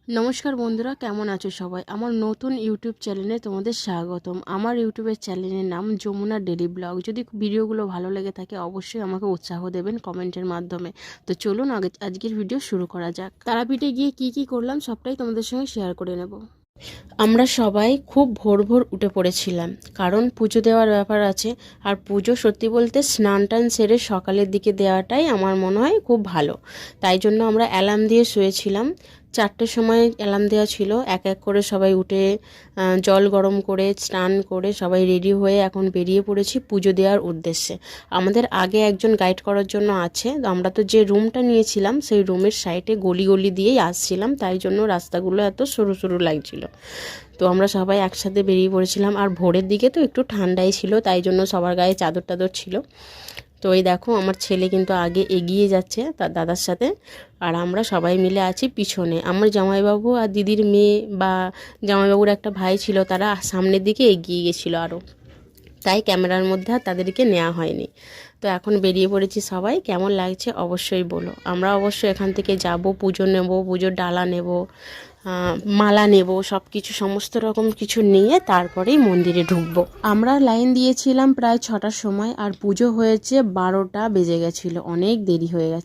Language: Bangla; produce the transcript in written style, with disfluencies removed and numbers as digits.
নমস্কার বন্ধুরা, কেমন আছো সবাই? আমার নতুন ইউটিউব চ্যানেলে তোমাদের স্বাগতম। আমার ইউটিউবের চ্যানেলের নাম যমুনা ডেলি ব্লগ। যদি ভিডিওগুলো ভালো লেগে থাকে অবশ্যই আমাকে উৎসাহ দেবেন কমেন্টের মাধ্যমে। তো চলুন আজকের ভিডিও শুরু করা যাক। তারাপীঠে গিয়ে কি করলাম সবটাই তোমাদের সঙ্গে শেয়ার করে নেব। আমরা সবাই খুব ভোর ভোর উঠে পড়েছিলাম, কারণ পুজো দেওয়ার ব্যাপার আছে। আর পুজো সত্যি বলতে স্নান টান সেরে সকালের দিকে দেওয়াটাই আমার মনে হয় খুব ভালো। তাই জন্য আমরা অ্যালার্ম দিয়ে শুয়েছিলাম। 4টের সময় অ্যালার্ম দেওয়া ছিল। এক এক করে সবাই উঠে জল গরম করে স্নান করে সবাই রেডি হয়ে এখন বেরিয়ে পড়েছি পুজো দেওয়ার উদ্দেশ্যে। আমাদের আগে একজন গাইড করার জন্য আছে। আমরা তো যে রুমটা নিয়েছিলাম সেই রুমের সাইডে গলি গলি দিয়েই আসছিলাম, তাই জন্য রাস্তাগুলো এত সরু সরু লাগছিল। তো আমরা সবাই একসাথে বেরিয়ে পড়েছিলাম। আর ভোরের দিকে তো একটু ঠান্ডাই ছিল, তাই জন্য সবার গায়ে চাদর টাদর ছিল। তো এই দেখো আমার ছেলে কিন্তু আগে এগিয়ে যাচ্ছে তার দাদার সাথে, আর আমরা সবাই মিলে আছি পিছনে। আমার জামাইবাবু আর দিদির মেয়ে বা জামাইবাবুর একটা ভাই ছিল, তারা সামনের দিকে এগিয়ে গেছিলো আরও, তাই ক্যামেরার মধ্যে আর তাদেরকে নেওয়া হয়নি। তো এখন বেরিয়ে পড়েছি সবাই। কেমন লাগছে অবশ্যই বলো। আমরা অবশ্যই এখান থেকে যাব, পুজো নেব, পুজোর ডালা নেব, মালা নেব, সব কিছু সমস্ত রকম কিছু নিয়ে তারপরেই মন্দিরে ঢুকবো। আমরা লাইন দিয়েছিলাম প্রায় 6টার সময়, আর পুজো হয়েছে 12টা বেজে গেছিলো, অনেক দেরি হয়ে গেছে।